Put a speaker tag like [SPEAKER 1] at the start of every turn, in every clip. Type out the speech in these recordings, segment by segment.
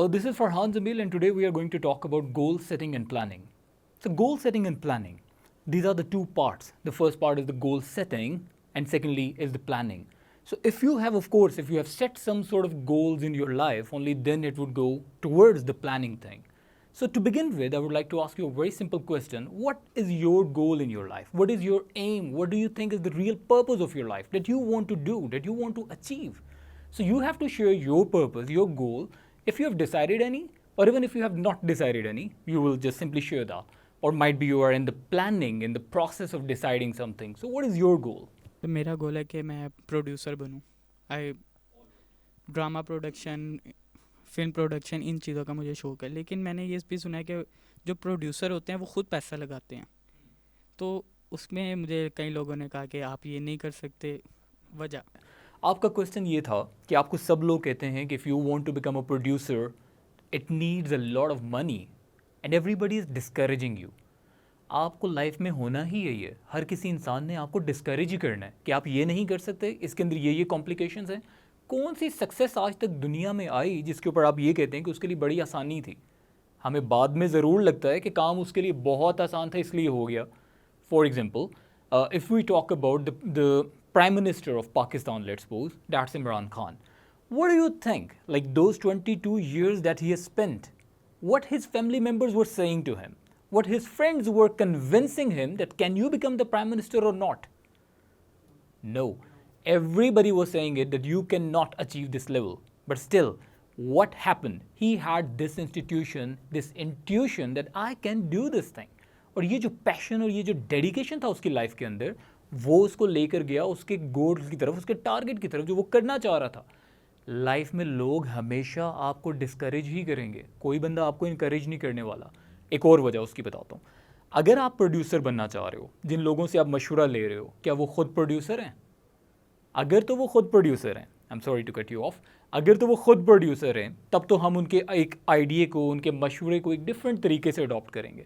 [SPEAKER 1] This is Farhan Zamil, and today we are going to talk about goal setting and planning. So, goal setting and planning, these are the two parts. The first part is the goal setting, and secondly is the planning. So, if you have, of course, if you have set some sort of goals in your life, only then it would go towards the planning thing. So, to begin with, I would like to ask you a very simple question. What is your goal in your life? What is your aim? What do you think is the real purpose of your life that you want to do, that you want to achieve? So, you have to share your purpose, your goal. If you have decided any, or even if you have not decided any, you will just simply share that. Or might be you are in the planning, in the process of deciding something. So, what is your goal?
[SPEAKER 2] तो मेरा गोल है कि मैं producer बनूं। Eye drama production, film production, इन चीज़ों का मुझे शौक़ है। लेकिन मैंने ये भी सुना है कि जो प्रोड्यूसर होते हैं वो ख़ुद पैसा लगाते हैं, तो उसमें मुझे कई लोगों ने कहा कि आप ये नहीं कर सकते। वजह
[SPEAKER 1] आपका क्वेश्चन ये था कि आपको सब लोग कहते हैं कि if you want to become a producer it needs a lot of money and everybody is discouraging you. आपको लाइफ में होना ही यही है, हर किसी इंसान ने आपको डिस्करेज ही करना है कि आप ये नहीं कर सकते, इसके अंदर ये कॉम्प्लिकेशंस हैं। कौन सी सक्सेस आज तक दुनिया में आई जिसके ऊपर आप ये कहते हैं कि उसके लिए बड़ी आसानी थी? हमें बाद में ज़रूर लगता है कि काम उसके लिए बहुत आसान था इसलिए हो गया। For example, if we talk about the Prime Minister of Pakistan, let's suppose, that's Imran Khan. What do you think, like those 22 years that he has spent, what his family members were saying to him, what his friends were convincing him that can you become the Prime Minister or not? No. Everybody was saying it that you cannot achieve this level. But still, what happened? He had this institution, this intuition that I can do this thing. और ये जो passion और ये जो dedication था उसकी life के अंदर, वो उसको लेकर गया उसके गोल की तरफ, उसके टारगेट की तरफ जो वो करना चाह रहा था। लाइफ में लोग हमेशा आपको डिस्करेज ही करेंगे, कोई बंदा आपको इनकरेज नहीं करने वाला। एक और वजह उसकी बताता हूँ। अगर आप प्रोड्यूसर बनना चाह रहे हो, जिन लोगों से आप मशवरा ले रहे हो, क्या वो खुद प्रोड्यूसर हैं? अगर तो वो खुद प्रोड्यूसर हैं, I am sorry to cut you off, अगर तो वो खुद प्रोड्यूसर हैं तब तो हम उनके एक आइडिया को, उनके मशवरे को एक डिफरेंट तरीके से अडॉप्ट करेंगे।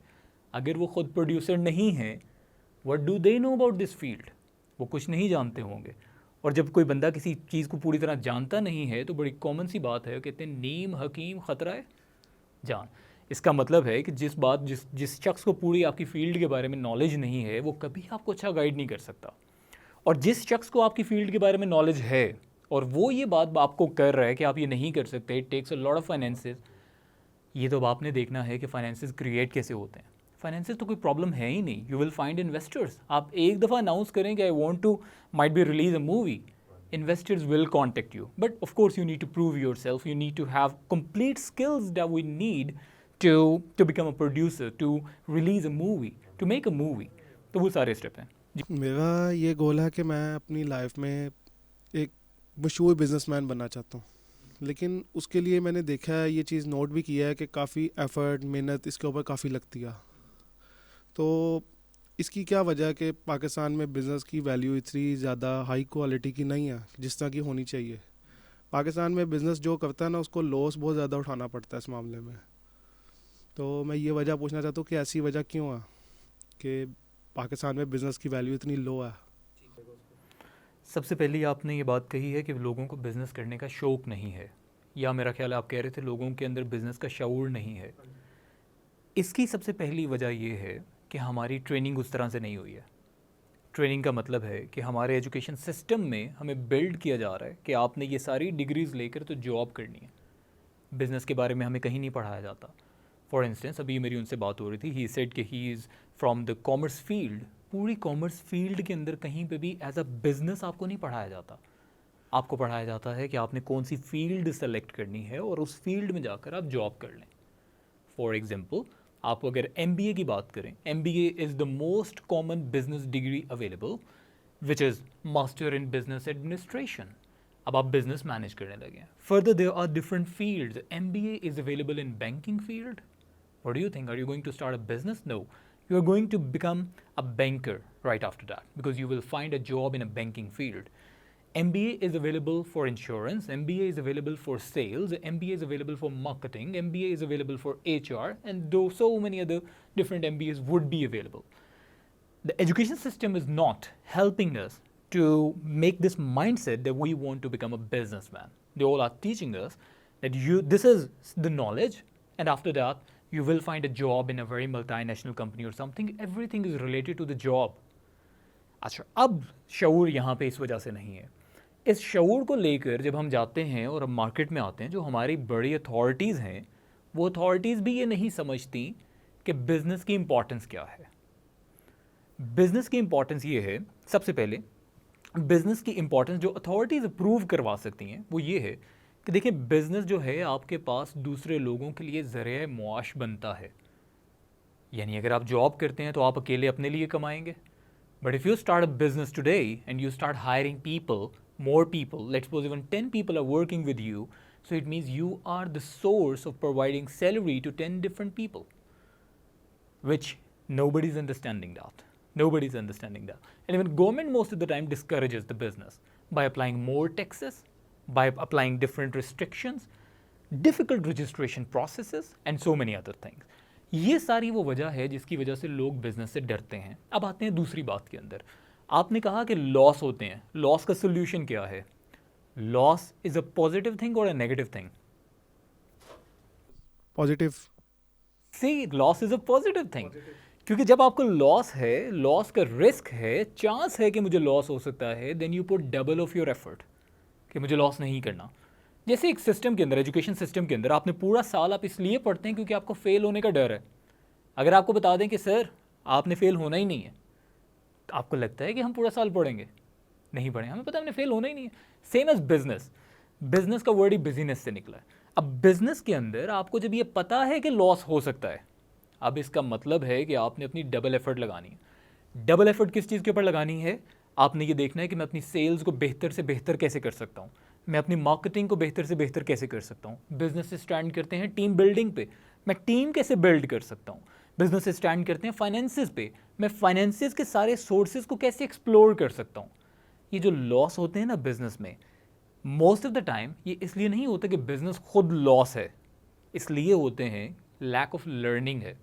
[SPEAKER 1] अगर वो खुद प्रोड्यूसर नहीं हैं, what do they know about this field? वो कुछ नहीं जानते होंगे। और जब कोई बंदा किसी चीज़ को पूरी तरह जानता नहीं है तो बड़ी कॉमन सी बात है, कहते हैं नीम हकीम ख़तरा है जान। इसका मतलब है कि जिस शख्स को पूरी आपकी फील्ड के बारे में नॉलेज नहीं है वो कभी आपको अच्छा गाइड नहीं कर सकता। और जिस शख्स को आपकी फील्ड के बारे में नॉलेज है और वो ये बात आपको कर रहा है कि आप ये नहीं कर सकते, it takes a lot of finances, ये तो आपने देखना है कि फाइनेंसेस क्रिएट कैसे होते हैं। फाइनेंसेस तो कोई प्रॉब्लम है ही नहीं, यू विल फाइंड इन्वेस्टर्स। आप एक दफ़ा अनाउंस करें कि I want to might be release a movie, investors will contact you, but of course you need to prove yourself, you need to have complete skills that we need to become a producer, to release a movie, to make a movie. तो वो सारे step हैं।
[SPEAKER 3] मेरा ये गोल है कि मैं अपनी लाइफ में एक मशहूर बिजनेसमैन बनना चाहता हूँ। लेकिन उसके लिए मैंने देखा है, ये चीज़ नोट भी किया है कि काफ़ी एफ़र्ट, मेहनत इसके ऊपर काफ़ी लगती है। तो इसकी क्या वजह है कि पाकिस्तान में बिज़नेस की वैल्यू इतनी ज़्यादा हाई क्वालिटी की नहीं है जिस तरह की होनी चाहिए। पाकिस्तान में बिज़नेस जो करता है ना, उसको लॉस बहुत ज़्यादा उठाना पड़ता है इस मामले में। तो मैं ये वजह पूछना चाहता हूँ कि ऐसी वजह क्यों है कि पाकिस्तान में बिज़नेस की वैल्यू इतनी लो है।
[SPEAKER 1] सबसे पहले आपने ये बात कही है कि लोगों को बिज़नेस करने का शौक़ नहीं है, या मेरा ख्याल है आप कह रहे थे लोगों के अंदर बिज़नेस का शऊर नहीं है। इसकी सबसे पहली वजह ये है कि हमारी ट्रेनिंग उस तरह से नहीं हुई है। ट्रेनिंग का मतलब है कि हमारे एजुकेशन सिस्टम में हमें बिल्ड किया जा रहा है कि आपने ये सारी डिग्रीज़ लेकर तो जॉब करनी है। बिज़नेस के बारे में हमें कहीं नहीं पढ़ाया जाता। फॉर इंस्टेंस, अभी मेरी उनसे बात हो रही थी, ही सेड कि he is from the commerce field. पूरी कॉमर्स फील्ड के अंदर कहीं पे भी एज अ बिज़नेस आपको नहीं पढ़ाया जाता। आपको पढ़ाया जाता है कि आपने कौन सी फील्ड सेलेक्ट करनी है और उस फील्ड में जाकर आप जॉब कर लें। फॉर एग्ज़ाम्पल, आपको अगर MBA की बात करें, MBA is the most common business degree available, which is master in business administration. अब आप बिजनेस मैनेज करने लगे हैं। Further there are different fields. MBA is available in banking field. What do you think? Are you going to start a business? No, you are going to become a banker right after that, because you will find a job in a banking field. MBA is available for insurance, MBA is available for sales, MBA is available for marketing, MBA is available for HR, and though so many other different MBAs would be available. The education system is not helping us to make this mindset that we want to become a businessman. They all are teaching us that this is the knowledge, and after that you will find a job in a very multinational company or something. Everything is related to the job. अच्छा, अब शऊर यहाँ पे इस वजह से नहीं है. इस शऊर को लेकर जब हम जाते हैं और हम मार्केट में आते हैं, जो हमारी बड़ी अथॉरिटीज़ हैं, वो अथॉरिटीज़ भी ये नहीं समझती कि बिज़नेस की इम्पॉर्टेंस क्या है. बिज़नेस की इम्पॉर्टेंस ये है, सबसे पहले बिज़नेस की इम्पॉर्टेंस जो अथॉरिटीज़ अप्रूव करवा सकती हैं वो ये है कि देखिए, बिज़नेस जो है आपके पास दूसरे लोगों के लिए ज़रिए मुआश बनता है. यानी अगर आप जॉब करते हैं तो आप अकेले अपने लिए कमाएंगे. But if you start a business today and you start hiring people, more people, let's suppose even 10 people are working with you, so it means you are the source of providing salary to 10 different people, which nobody's understanding that. Nobody's understanding that. And even government most of the time discourages the business by applying more taxes, by applying different restrictions, difficult registration processes, and so many other things. ये सारी वो वजह है जिसकी वजह से लोग business से डरते हैं. अब आते हैं दूसरी बात के अंदर. आपने कहा कि लॉस होते हैं. लॉस का सोल्यूशन क्या है? Loss is a positive thing और a negative thing?
[SPEAKER 3] Positive.
[SPEAKER 1] See, loss is a positive thing, क्योंकि जब आपको लॉस है, लॉस का रिस्क है, चांस है कि मुझे लॉस हो सकता है, then you put double of your effort कि मुझे लॉस नहीं करना. जैसे एक सिस्टम के अंदर, एजुकेशन सिस्टम के अंदर, आपने पूरा साल आप इसलिए पढ़ते हैं क्योंकि आपको फेल होने का डर है. अगर आपको बता दें कि सर आपने फेल होना ही नहीं है, तो आपको लगता है कि हम पूरा साल पढ़ेंगे. नहीं पढ़ेंगे, हमें पता है हमने फेल होना ही नहीं है. Same as business. बिजनेस का वर्ड ही बिजनेस से निकला है. अब बिजनेस के अंदर आपको जब ये पता है कि लॉस हो सकता है, अब इसका मतलब है कि आपने अपनी डबल एफर्ट लगानी है. डबल एफर्ट किस चीज़ के ऊपर लगानी है? आपने ये देखना है कि मैं अपनी सेल्स को बेहतर से बेहतर कैसे कर सकता हूँ, मैं अपनी मार्केटिंग को बेहतर से बेहतर कैसे कर सकता हूँ. बिजनेस से स्टैंड करते हैं टीम बिल्डिंग पे, मैं टीम कैसे बिल्ड कर सकता हूँ. बिजनेस से स्टैंड करते हैं फाइनेंसिस पे, मैं फाइनेंसिस के सारे सोर्सेज को कैसे एक्सप्लोर कर सकता हूँ. ये जो लॉस होते हैं ना बिजनेस में, मोस्ट ऑफ द टाइम ये इसलिए नहीं होता कि बिजनेस खुद लॉस है, इसलिए होते हैं लैक ऑफ लर्निंग है.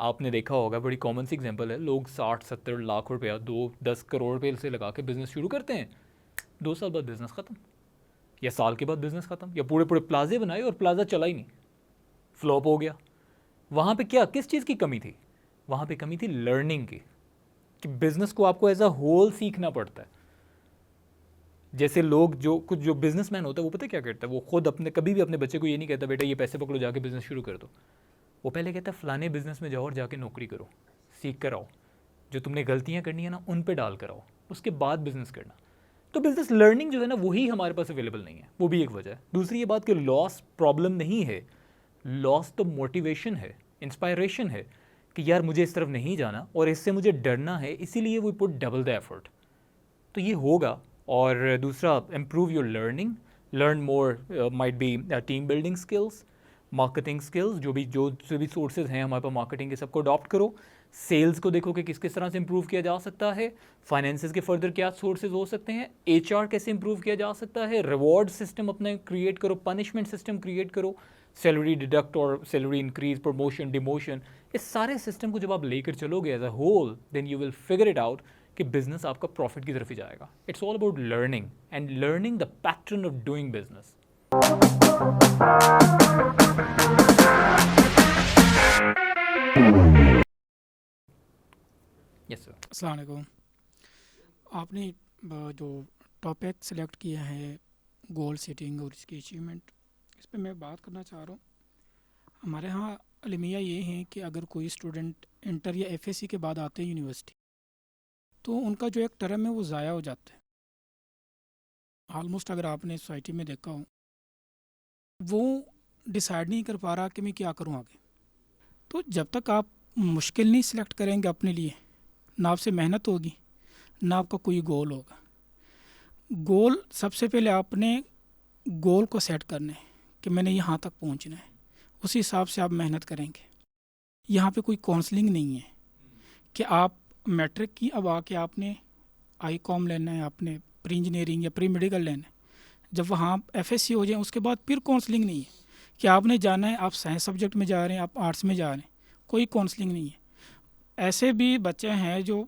[SPEAKER 1] आपने देखा होगा, बड़ी कॉमन सी एग्जांपल है, लोग 60-70 लाख रुपया 2-10 करोड़ रुपये से लगा के बिज़नेस शुरू करते हैं. 2 साल बाद बिज़नेस ख़त्म, या साल के बाद बिज़नेस ख़त्म, या पूरे पूरे प्लाजे बनाए और प्लाजा चला ही नहीं, फ्लॉप हो गया. वहाँ पे क्या, किस चीज़ की कमी थी? वहाँ पे कमी थी लर्निंग की, कि बिज़नेस को आपको एज अ होल सीखना पड़ता है. जैसे लोग जो बिजनेसमैन होता है वो पता क्या करता है, वो खुद अपने कभी भी अपने बच्चे को ये नहीं कहता बेटा ये पैसे पकड़ो जाके बिज़नेस शुरू कर दो. वो पहले कहता है फलाने बिज़नेस में जाओ और जाके नौकरी करो, सीख कर आओ, जो तुमने गलतियाँ करनी है ना उन पे डाल कर आओ, उसके बाद बिज़नेस करना. तो बिज़नेस लर्निंग जो है ना वही हमारे पास अवेलेबल नहीं है, वो भी एक वजह है. दूसरी ये बात कि लॉस प्रॉब्लम नहीं है, लॉस तो मोटिवेशन है, इंस्पायरेशन है कि यार मुझे इस तरफ नहीं जाना और इससे मुझे डरना है, इसीलिए वो पुट डबल द एफर्ट. तो ये होगा. और दूसरा, improve your learning, learn more, might be team building skills, marketing skills, जो भी सोर्सेज हैं हमारे पास मार्केटिंग के, सबको अडॉप्ट करो. सेल्स को देखो कि किस तरह से इंप्रूव किया जा सकता है, फाइनेंसेस के फर्दर क्या सोर्सेज हो सकते हैं, एचआर कैसे इंप्रूव किया जा सकता है, रिवॉर्ड सिस्टम अपने क्रिएट करो, पनिशमेंट सिस्टम क्रिएट करो, सैलरी डिडक्ट और सैलरी इंक्रीज, प्रमोशन, डिमोशन, इस सारे सिस्टम को जब आप लेकर चलोगे as a whole, then you will figure it out कि बिजनेस आपका प्रॉफिट की तरफ ही जाएगा. It's all about learning and learning the pattern of doing business. Yes sir.
[SPEAKER 4] अस्सलाम वालेकुम. आपने जो टॉपिक सेलेक्ट किया है गोल सेटिंग और इसकी अचीवमेंट, इस पे मैं बात करना चाह रहा हूँ. हमारे यहाँ अलमिया ये हैं कि अगर कोई स्टूडेंट इंटर या एफएससी के बाद आते हैं यूनिवर्सिटी, तो उनका जो एक टर्म है वो ज़ाया हो जाता है. ऑलमोस्ट अगर आपने सोसाइटी में देखा हो, वो डिसाइड नहीं कर पा रहा कि मैं क्या करूँ आगे. तो जब तक आप मुश्किल नहीं सिलेक्ट करेंगे अपने लिए, ना आपसे मेहनत होगी, ना आपका कोई गोल होगा. गोल सबसे पहले आपने गोल को सेट करना है कि मैंने यहाँ तक पहुँचना है, उसी हिसाब से आप मेहनत करेंगे. यहाँ पे कोई काउंसलिंग नहीं है कि आप मैट्रिक की अब आके आपने आईकॉम लेना है, आपने प्री इंजीनियरिंग या प्री मेडिकल लेना है. जब वहाँ आप एफएससी हो जाए उसके बाद फिर काउंसलिंग नहीं है कि आपने जाना है, आप साइंस सब्जेक्ट में जा रहे हैं, आप आर्ट्स में जा रहे हैं, कोई काउंसलिंग नहीं है. ऐसे भी बच्चे हैं जो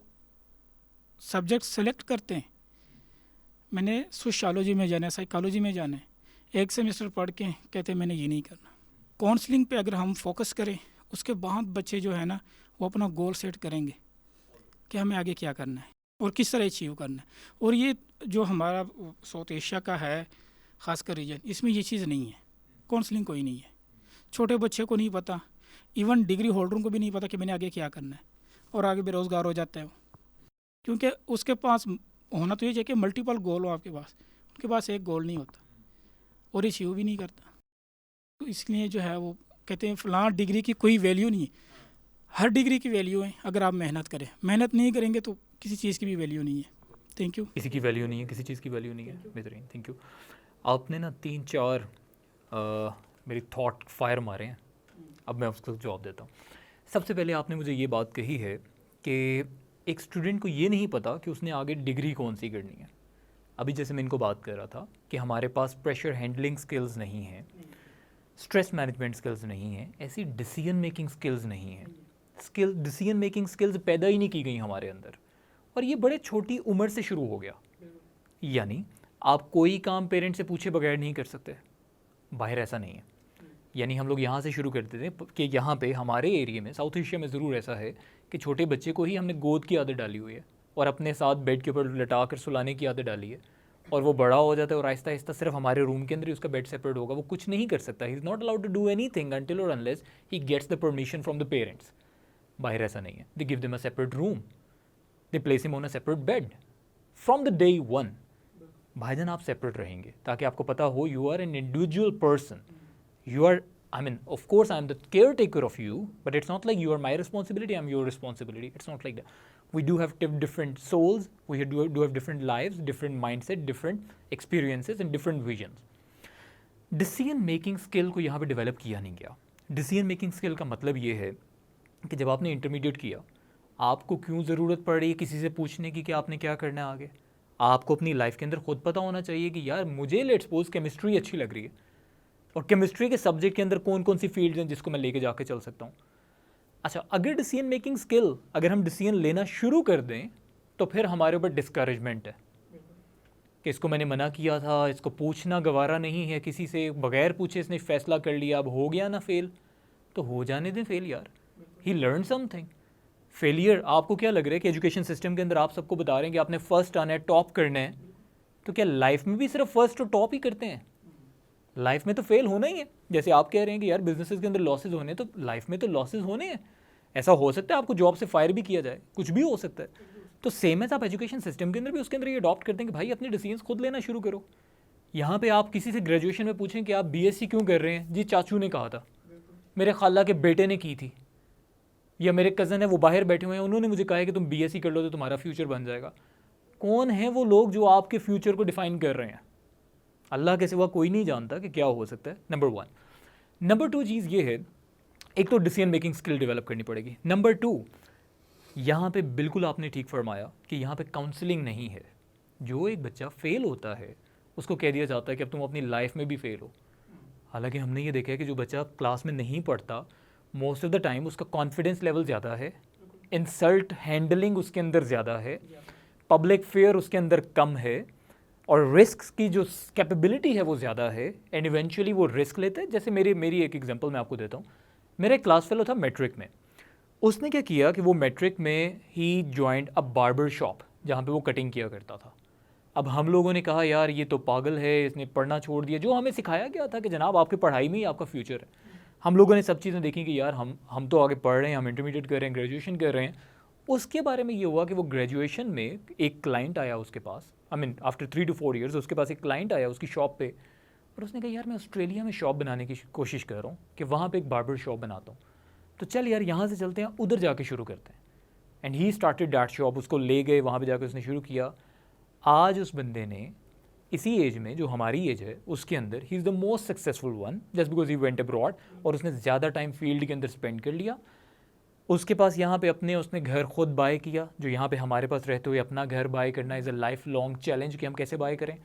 [SPEAKER 4] सब्जेक्ट सेलेक्ट करते हैं, मैंने सोशियोलॉजी में जाना है, साइकोलॉजी में जाना है, एक सेमेस्टर पढ़ के कहते हैं मैंने ये नहीं करना। काउंसलिंग पे अगर हम फोकस करें, उसके बाद बच्चे जो है ना वो अपना गोल सेट करेंगे कि हमें आगे क्या करना है और किस तरह अचीव करना है। और ये जो हमारा साउथ एशिया का है ख़ासकर रीजन, इसमें ये चीज़ नहीं है, काउंसलिंग कोई नहीं है। छोटे बच्चे को नहीं पता, इवन डिग्री होल्डरों को भी नहीं पता कि मैंने आगे क्या करना है, और आगे बेरोज़गार हो जाता है वो, क्योंकि उसके पास होना तो ये चाहिए कि मल्टीपल गोल हो आपके पास, उनके पास एक गोल नहीं होता और अचीव भी नहीं करता। तो इसलिए जो है वो कहते हैं फ़लाँ डिग्री की कोई वैल्यू नहीं है। हर डिग्री की वैल्यू है अगर आप मेहनत करें, मेहनत नहीं करेंगे तो किसी चीज़ की भी वैल्यू नहीं है। Thank you.
[SPEAKER 1] किसी की वैल्यू नहीं है, किसी चीज़ की वैल्यू नहीं है। बेहतरीन, थैंक यू। आपने ना 3-4 मेरी थॉट फायर मारे हैं, अब मैं उसको जवाब देता हूँ। सबसे पहले आपने मुझे ये बात कही है कि एक स्टूडेंट को ये नहीं पता कि उसने आगे डिग्री कौन सी करनी है। अभी जैसे मैं इनको बात कर रहा था कि हमारे पास प्रेशर हैंडलिंग स्किल्स नहीं है, स्ट्रेस मैनेजमेंट स्किल्स नहीं है, ऐसी डिसीजन मेकिंग स्किल्स नहीं है। डिसीजन मेकिंग स्किल्स पैदा ही नहीं की गई हमारे अंदर, और ये बड़े छोटी उम्र से शुरू हो गया। यानी आप कोई काम पेरेंट से पूछे बगैर नहीं कर सकते, बाहर ऐसा नहीं है। यानी हम लोग यहाँ से शुरू करते थे कि यहाँ पे हमारे एरिया में, साउथ एशिया में ज़रूर ऐसा है कि छोटे बच्चे को ही हमने गोद की आदत डाली हुई है और अपने साथ बेड के ऊपर लटा कर सुलाने की आदत डाली है, और वो बड़ा हो जाता है और आहिस्ता आहिस्ता सिर्फ हमारे रूम के अंदर ही उसका बेड सेपरेट होगा, वो कुछ नहीं कर सकता। He is not allowed to do anything until और unless he gets the permission from the parents. बाहर ऐसा नहीं है। They give them a separate room, they place him on a separate bed from the day one. भाईजान आप separate रहेंगे ताकि आपको पता हो you are an individual person, you are, I mean, of course I'm the caretaker of you, but it's not like you are my responsibility, I'm your responsibility. It's not like that. We do have different souls, we do have different lives, different mindset, different experiences and different visions. Decision making skill को यहाँ पे develop किया नहीं गया। Decision making skill का मतलब ये है कि जब आपने intermediate किया, आपको क्यों ज़रूरत पड़ रही है किसी से पूछने की कि आपने क्या करना है आगे। आपको अपनी लाइफ के अंदर खुद पता होना चाहिए कि यार मुझे लेट्स सपोज केमिस्ट्री अच्छी लग रही है, और केमिस्ट्री के सब्जेक्ट के अंदर कौन कौन सी फील्ड्स हैं जिसको मैं लेके जाके चल सकता हूँ। अच्छा, अगर डिसीजन मेकिंग स्किल, अगर हम डिसीजन लेना शुरू कर दें तो फिर हमारे ऊपर डिस्करेजमेंट है कि इसको मैंने मना किया था, इसको पूछना गवारा नहीं है किसी से, बगैर पूछे इसने फैसला कर लिया, अब हो गया ना फेल, तो हो जाने दें फेल यार। ही लर्न समथिंग। फेलियर, आपको क्या लग रहा है कि एजुकेशन सिस्टम के अंदर आप सबको बता रहे हैं कि आपने फर्स्ट आना है, टॉप करना है, तो क्या लाइफ में भी सिर्फ फर्स्ट और टॉप ही करते हैं? लाइफ में तो फेल होना ही है। जैसे आप कह रहे हैं कि यार बिजनेसेस के अंदर लॉसेज होने, तो लाइफ में तो लॉसेज होने हैं। ऐसा हो सकता है आपको जॉब से फायर भी किया जाए, कुछ भी हो सकता है। तो सेम एज आप एजुकेशन सिस्टम के अंदर भी उसके अंदर ये अडॉप्ट करते हैं कि भाई अपने डिसीजंस खुद लेना शुरू करो। यहाँ पे आप किसी से ग्रेजुएशन में पूछें कि आप बीएससी क्यों कर रहे हैं, जी चाचू ने कहा था, मेरे खाला के बेटे ने की थी, या मेरे कज़न है वो बाहर बैठे हुए हैं उन्होंने मुझे कहा है कि तुम बीएससी कर लो तो तुम्हारा फ्यूचर बन जाएगा। कौन है वो लोग जो आपके फ्यूचर को डिफाइन कर रहे हैं? अल्लाह के सिवा कोई नहीं जानता कि क्या हो सकता है। नंबर 1। नंबर 2 चीज़ ये है, एक तो डिसीजन मेकिंग स्किल डेवलप करनी पड़ेगी। नंबर 2, यहाँ पे बिल्कुल आपने ठीक फरमाया कि यहाँ पे काउंसलिंग नहीं है। जो एक बच्चा फेल होता है उसको कह दिया जाता है कि अब तुम अपनी लाइफ में भी फेल हो। हालांकि हमने ये देखा है कि जो बच्चा क्लास में नहीं पढ़ता, मोस्ट ऑफ द टाइम उसका कॉन्फिडेंस लेवल ज़्यादा है, इंसल्ट हैंडलिंग उसके अंदर ज़्यादा है, पब्लिक फेयर उसके अंदर कम है, और रिस्क की जो कैपेबिलिटी है वो ज़्यादा है, एंड इवेंचुअली वो रिस्क लेते हैं। जैसे मेरी एक एग्जांपल मैं आपको देता हूँ। मेरा एक क्लास फेलो था मैट्रिक में, उसने क्या किया कि वो मैट्रिक में ही ज्वाइंट अ बार्बर शॉप जहाँ पे वो कटिंग किया करता था। अब हम लोगों ने कहा यार ये तो पागल है, इसने पढ़ना छोड़ दिया। जो हमें सिखाया गया था कि जनाब आपकी पढ़ाई में ही आपका फ्यूचर है। हम लोगों ने सब चीज़ें देखी कि यार हम तो आगे पढ़ रहे हैं, हम इंटरमीडिएट कर रहे हैं, ग्रेजुएशन कर रहे हैं। उसके बारे में ये हुआ कि वो ग्रेजुएशन में एक क्लाइंट आया उसके पास, I mean after 3 to 4 years उसके पास एक क्लाइंट आया उसकी शॉप पे, और उसने कहा यार मैं ऑस्ट्रेलिया में शॉप बनाने की कोशिश कर रहा हूँ कि वहाँ पे एक बार्बर शॉप बनाता हूँ, तो चल यार यहाँ से चलते हैं, उधर जाके शुरू करते हैं। And he started that shop, उसको ले गए, वहाँ पे जाकर उसने शुरू किया। आज उस बंदे ने इसी एज में, जो हमारी एज है, उसके अंदर he is the most successful one just because he went abroad, और उसने ज़्यादा टाइम फील्ड के अंदर स्पेंड कर लिया। उसके पास यहाँ पे उसने घर खुद बाय किया, जो यहाँ पे हमारे पास रहते हुए अपना घर बाय करना is a life long challenge कि हम कैसे बाय करें।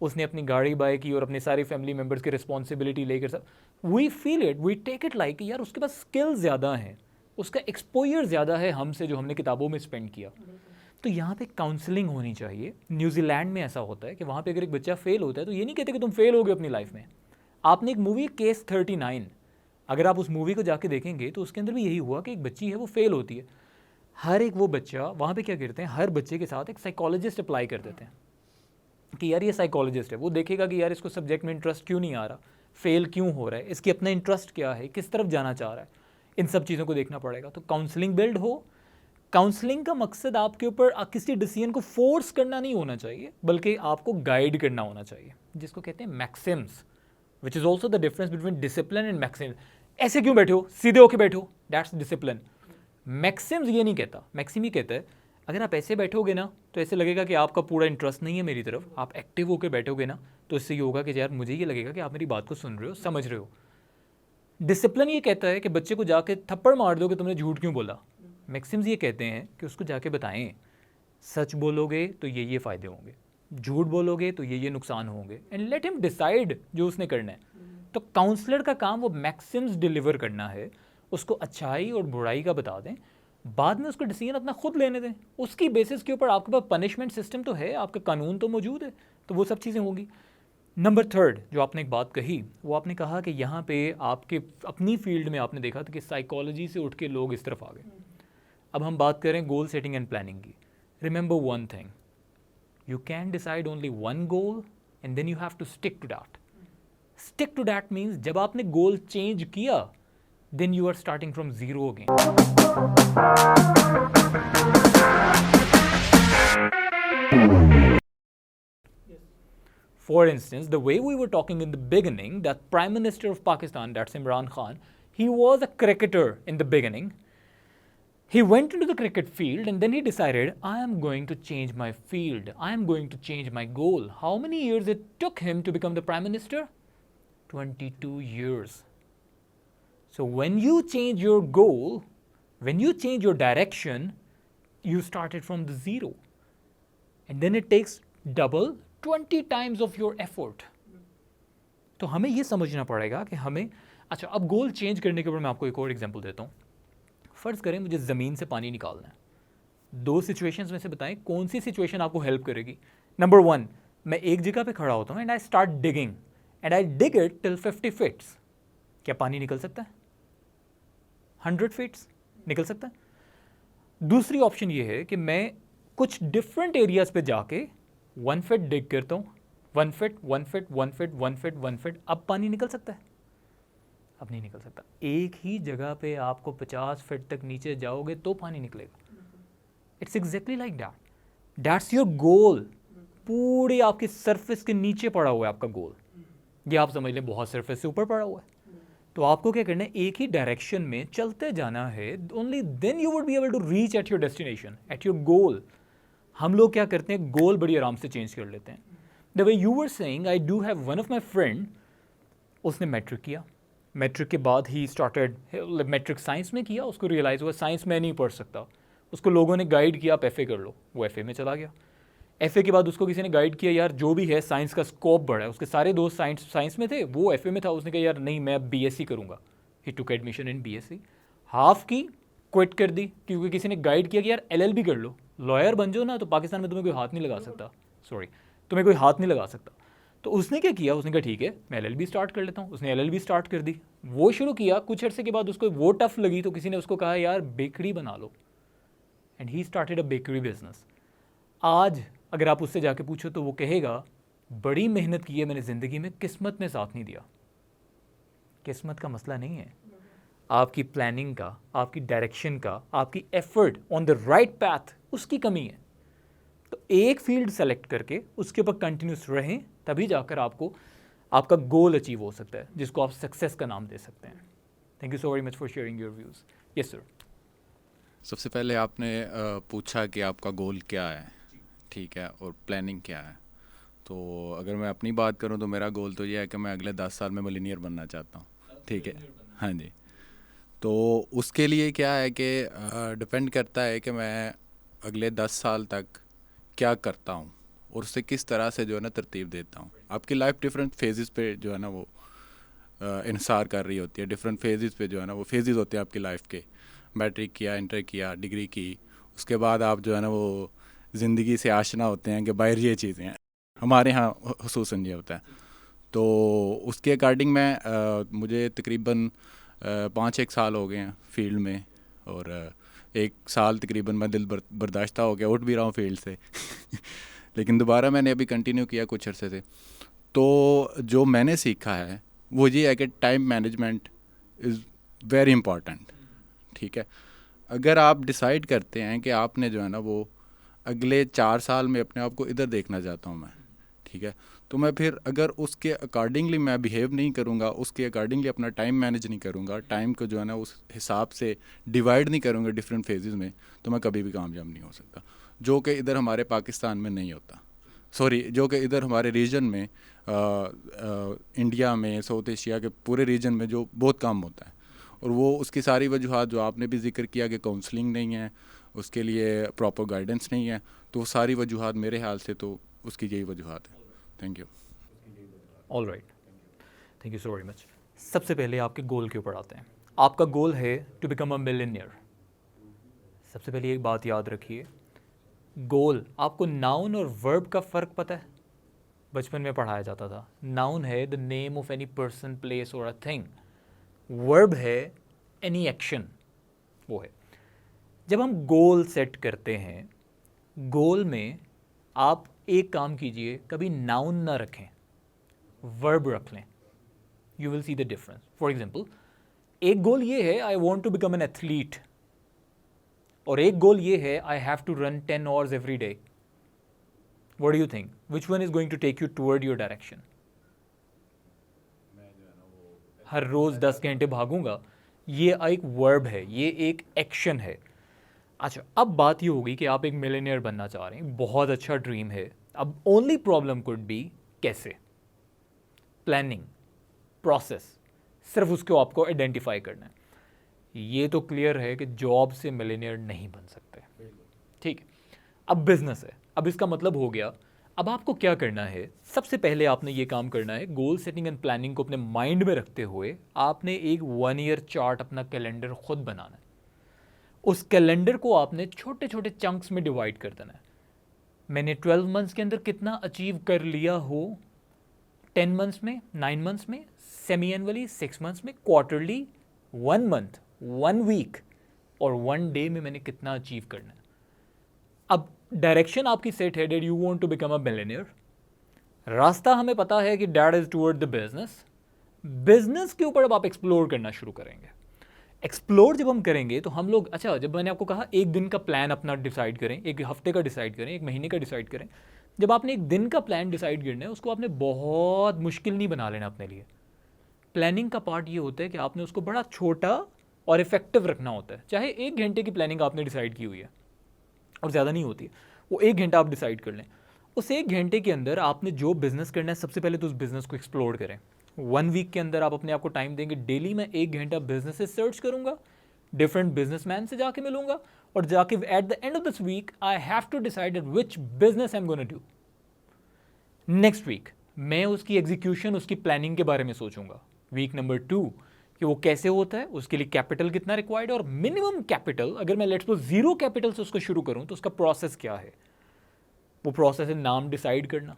[SPEAKER 1] उसने अपनी गाड़ी बाय की और अपने सारे फैमिली मेम्बर्स की रिस्पॉन्सिबिलिटी लेकर सब, we feel it, we take it like यार उसके पास स्किल ज़्यादा हैं, उसका एक्सपोजर ज़्यादा है हमसे, जो हमने किताबों में स्पेंड किया। तो यहाँ पे काउंसलिंग होनी चाहिए। न्यूजीलैंड में ऐसा होता है कि वहाँ पे अगर एक बच्चा फेल होता है तो ये नहीं कहते कि तुम फेल हो गए अपनी लाइफ में। आपने एक मूवी केस 39, अगर आप उस मूवी को जाके देखेंगे तो उसके अंदर भी यही हुआ कि एक बच्ची है वो फेल होती है। हर एक वो बच्चा वहाँ पे क्या करते हैं, हर बच्चे के साथ एक साइकोलॉजिस्ट अप्लाई कर देते हैं कि यार ये साइकोलॉजिस्ट है, वो देखेगा कि यार इसको सब्जेक्ट में इंटरेस्ट क्यों नहीं आ रहा, फेल क्यों हो रहा है, इसकी अपना इंटरेस्ट क्या है, किस तरफ जाना चाह रहा है, इन सब चीज़ों को देखना पड़ेगा। तो काउंसलिंग बिल्ड हो। काउंसलिंग का मकसद आपके ऊपर किसी डिसीजन को फोर्स करना नहीं होना चाहिए, बल्कि आपको गाइड करना होना चाहिए, जिसको कहते हैं Maxim's, which is also the difference between discipline and Maxim's. ऐसे क्यों बैठे हो, सीधे होके बैठो, दैट्स डिसिप्लिन। मैक्सिम्स ये नहीं कहता, मैक्सिम ये कहता है अगर आप ऐसे बैठोगे ना तो ऐसे लगेगा कि आपका पूरा इंटरेस्ट नहीं है मेरी तरफ, आप एक्टिव होकर बैठोगे ना तो इससे ये होगा कि यार मुझे ये लगेगा कि आप मेरी बात को सुन रहे हो, समझ रहे हो। डिसिप्लिन ये कहता है कि बच्चे को जाके थप्पड़ मार दो कि तुमने झूठ क्यों बोला। मैक्सिम्स ये कहते हैं कि उसको जाके बताएं, सच बोलोगे तो ये फ़ायदे होंगे, झूठ बोलोगे तो ये नुकसान होंगे, एंड लेट हिम डिसाइड जो उसने करना है। तो काउंसलर का काम वो मैक्सिम्स डिलीवर करना है, उसको अच्छाई और बुराई का बता दें, बाद में उसको डिसीजन अपना खुद लेने दें। उसकी बेसिस के ऊपर आपके पास पनिशमेंट सिस्टम तो है, आपका कानून तो मौजूद है, तो वो सब चीज़ें होंगी। नंबर 3 जो आपने एक बात कही, वो आपने कहा कि यहाँ पे आपके अपनी फील्ड में आपने देखा था कि साइकोलॉजी से उठ के लोग इस तरफ आ गए। अब हम बात करें गोल सेटिंग एंड प्लानिंग की। Remember one thing, you can decide only one goal and then you have to stick to that. Stick to that means जब आपने गोल चेंज किया then you are starting from zero again. For instance, the way we were talking in the beginning, that Prime Minister of Pakistan, that's Imran Khan, he was a cricketer in the beginning. He went into the cricket field and then he decided, I am going to change my field. I am going to change my goal. How many years it took him to become the Prime Minister? 22 years. So when you change your goal, when you change your direction, you started from the zero. And then it takes double, 20 times of your effort. तो हमें ये समझना पड़ेगा कि हमें, अच्छा अब गोल change करने के ऊपर मैं आपको एक और एग्जांपल देता हूँ। फ़र्ज़ करें मुझे ज़मीन से पानी निकालना है, 2 सिचुएशंस में से बताएं कौन सी सिचुएशन आपको हेल्प करेगी। नंबर 1, मैं एक जगह पे खड़ा होता हूँ and I start digging and I dig it till 50 feets. क्या पानी निकल सकता है? 100 फीट्स निकल सकता है। दूसरी ऑप्शन ये है कि मैं कुछ डिफरेंट एरियाज़ पे जाके 1 फीट डिग करता हूँ, 1 feet 1 feet 1 feet 1 feet 1 feet. अब पानी निकल सकता है? अब नहीं निकल सकता। एक ही जगह पे आपको 50 फीट तक नीचे जाओगे तो पानी निकलेगा। It's exactly like that. That's your goal. पूरे आपकी सरफेस के नीचे पड़ा हुआ है आपका गोल, ये आप समझ लें बहुत सरफेस से ऊपर पड़ा हुआ है। तो आपको क्या करना है, एक ही डायरेक्शन में चलते जाना है। Only then you would be able to reach at your destination, at your goal. हम लोग क्या करते हैं, गोल बड़ी आराम से चेंज कर लेते हैं। The way you were saying, I do have one of my friend, उसने मैट्रिक किया, मैट्रिक के बाद ही स्टार्टेड, मैट्रिक साइंस में किया, उसको रियलाइज़ हुआ साइंस में नहीं पढ़ सकता, उसको लोगों ने गाइड किया आप FA कर लो, वो FA में चला गया। FA के बाद उसको किसी ने गाइड किया यार जो भी है साइंस का स्कोप बड़ा है, उसके सारे दोस्त साइंस में थे, वो FA में था, उसने कहा यार नहीं मैं BSc करूँगा। He took admission in BSc, half की क्विट कर दी क्योंकि किसी ने गाइड किया कि यार LLB कर लो, लॉयर बन जाओ ना तो पाकिस्तान में तुम्हें कोई हाथ नहीं लगा सकता, तुम्हें कोई हाथ नहीं लगा सकता। तो उसने क्या किया, उसने कहा ठीक है मैं LLB स्टार्ट कर लेता हूँ। उसने LLB स्टार्ट कर दी, वो शुरू किया। कुछ अर्से के बाद उसको वो टफ लगी तो किसी ने उसको कहा यार बेकरी बना लो, and he started a bakery business. आज अगर आप उससे जाके पूछो तो वो कहेगा बड़ी मेहनत की है मैंने ज़िंदगी में, किस्मत ने साथ नहीं दिया। किस्मत का मसला नहीं है, आपकी प्लानिंग का, आपकी डायरेक्शन का, आपकी effort on the right path, उसकी कमी है। तो एक फील्ड सेलेक्ट करके उसके ऊपर कंटिन्यूस रहें, तभी जाकर आपको आपका गोल अचीव हो सकता है, जिसको आप सक्सेस का नाम दे सकते हैं। Thank you so very much for sharing your views. Yes sir.
[SPEAKER 5] सबसे पहले आपने पूछा कि आपका गोल क्या है, ठीक है, और प्लानिंग क्या है। तो अगर मैं अपनी बात करूं तो मेरा गोल तो ये है कि मैं अगले 10 साल में मिलीनियर बनना चाहता हूं, ठीक है। हाँ जी। तो उसके लिए क्या है कि डिपेंड करता है कि मैं अगले 10 साल तक क्या करता हूँ और उससे किस तरह से जो है ना तरतीब देता हूँ। आपकी लाइफ डिफरेंट फेजेस पे जो है ना वो इंसार कर रही होती है। डिफरेंट फेजेस पे जो है ना वो फेजेस होते हैं आपकी लाइफ के। मैट्रिक किया, इंटर किया, डिग्री की, उसके बाद आप जो है ना वो ज़िंदगी से आशना होते हैं कि बाहर ये चीज़ें हैं, हमारे यहाँ हुसूसन ये होता है। तो उसके अकॉर्डिंग मैं मुझे तकरीबन 5-1 साल हो गए हैं फील्ड में, और 1 साल तकरीबन मैं दिल बर्दाश्ता हो गया, उठ भी रहा हूँ फील्ड से लेकिन दोबारा मैंने अभी कंटिन्यू किया कुछ अरसे से। तो जो मैंने सीखा है वो ये है कि time management is very important. ठीक है, अगर आप डिसाइड करते हैं कि आपने जो है ना वो अगले 4 साल में अपने आप को इधर देखना चाहता हूँ मैं, ठीक है, तो मैं फिर अगर उसके अकॉर्डिंगली मैं बिहेव नहीं करूँगा, उसके अकॉर्डिंगली अपना टाइम मैनेज नहीं करूँगा, टाइम को जो है ना उस हिसाब से डिवाइड नहीं करूँगा डिफरेंट फेजेस में, तो मैं कभी भी कामयाब नहीं हो सकता, जो कि इधर हमारे पाकिस्तान में नहीं होता, सॉरी जो कि इधर हमारे रीजन में इंडिया में, साउथ एशिया के पूरे रीजन में जो बहुत कम होता है। और वो उसकी सारी वजूहत जो आपने भी जिक्र किया कि काउंसलिंग नहीं है, उसके लिए प्रॉपर गाइडेंस नहीं है, तो वो सारी वजूहत मेरे ख्याल से तो उसकी यही वजूहत है। Thank you.
[SPEAKER 1] All right, thank you so very much. सबसे पहले आपके गोल के ऊपर आते हैं। आपका गोल है टू बिकम अ मिलियनियर। सबसे पहले एक बात याद रखिए, गोल, आपको नाउन और वर्ब का फ़र्क पता है? बचपन में पढ़ाया जाता था। नाउन है the name of any person, place और अ थिंग। वर्ब है एनी एक्शन, वो है। जब हम गोल सेट करते हैं, गोल में आप एक काम कीजिए, कभी नाउन ना रखें, वर्ब रख लें, you will see the difference. For example, एक गोल ये है I want to become an athlete, और एक गोल ये है I have to run 10 hours every day. What do you think, which one is going to take you toward your direction? हर रोज़ 10 घंटे भागूंगा, ये एक वर्ब है, ये एक एक्शन है। अच्छा, अब बात ये होगी कि आप एक मिलियनियर बनना चाह रहे हैं, बहुत अच्छा ड्रीम है। अब ओनली प्रॉब्लम कुड बी कैसे, प्लानिंग, प्रोसेस, सिर्फ उसको आपको आइडेंटिफाई करना है। ये तो क्लियर है कि जॉब से मिलियनियर नहीं बन सकते, ठीक है। अब बिजनेस है, अब इसका मतलब हो गया, अब आपको क्या करना है? सबसे पहले आपने ये काम करना है, गोल सेटिंग एंड प्लानिंग को अपने माइंड में रखते हुए आपने एक 1 year चार्ट, अपना कैलेंडर खुद बनाना है। उस कैलेंडर को आपने छोटे छोटे चंक्स में डिवाइड कर देना है। मैंने 12 months के अंदर कितना अचीव कर लिया हो, 10 months में, 9 months में, सेमी एनुअली 6 months में, क्वार्टरली, 1 month, 1 week और 1 day में मैंने कितना अचीव करना है। अब डायरेक्शन आपकी सेट है, dead you want to become a millionaire. रास्ता हमें पता है कि that is toward the business. Business के ऊपर अब आप एक्सप्लोर करना शुरू करेंगे। एक्सप्लोर जब हम करेंगे तो हम लोग, अच्छा, जब मैंने आपको कहा एक दिन का प्लान अपना डिसाइड करें, एक हफ्ते का डिसाइड करें, एक महीने का डिसाइड करें। जब आपने एक दिन का प्लान डिसाइड करना है, उसको आपने बहुत मुश्किल नहीं बना लेना अपने लिए। प्लानिंग का पार्ट ये होता है कि आपने उसको बड़ा छोटा और इफेक्टिव रखना होता है। चाहे 1 घंटे की प्लानिंग आपने डिसाइड की हुई है और ज़्यादा नहीं होती, वो 1 घंटा आप डिसाइड कर लें। उस 1 घंटे के अंदर आपने जो बिज़नेस करना है, सबसे पहले तो उस बिज़नेस को एक्सप्लोर करें। 1 वीक के अंदर आप अपने आप को टाइम देंगे, डेली मैं 1 घंटा बिजनेसेस सर्च करूंगा, डिफरेंट बिजनेसमैन से जाके मिलूंगा, और जाके at the end of this week I have to decide which business I am gonna do. Next week मैं उसकी एग्जीक्यूशन, उसकी प्लानिंग के बारे में सोचूंगा। वीक नंबर 2 कि वो कैसे होता है, उसके लिए कैपिटल कितना रिक्वायर्ड है, और मिनिमम कैपिटल, अगर मैं लेट्स सपोज 0 कैपिटल से उसको शुरू करूं तो उसका प्रोसेस क्या है। वो प्रोसेस है नाम डिसाइड करना,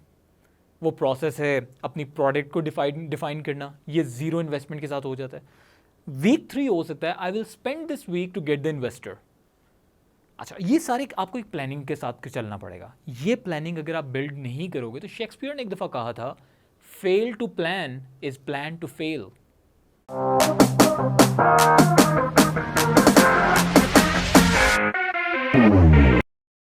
[SPEAKER 1] वो प्रोसेस है अपनी प्रोडक्ट को डिफाइन करना, ये 0 इन्वेस्टमेंट के साथ हो जाता है। वीक 3 हो सकता है I will spend this week to get the investor. अच्छा, ये सारे आपको एक प्लानिंग के साथ चलना पड़ेगा। ये प्लानिंग अगर आप बिल्ड नहीं करोगे तो शेक्सपियर ने एक दफ़ा कहा था, fail to plan is plan to fail.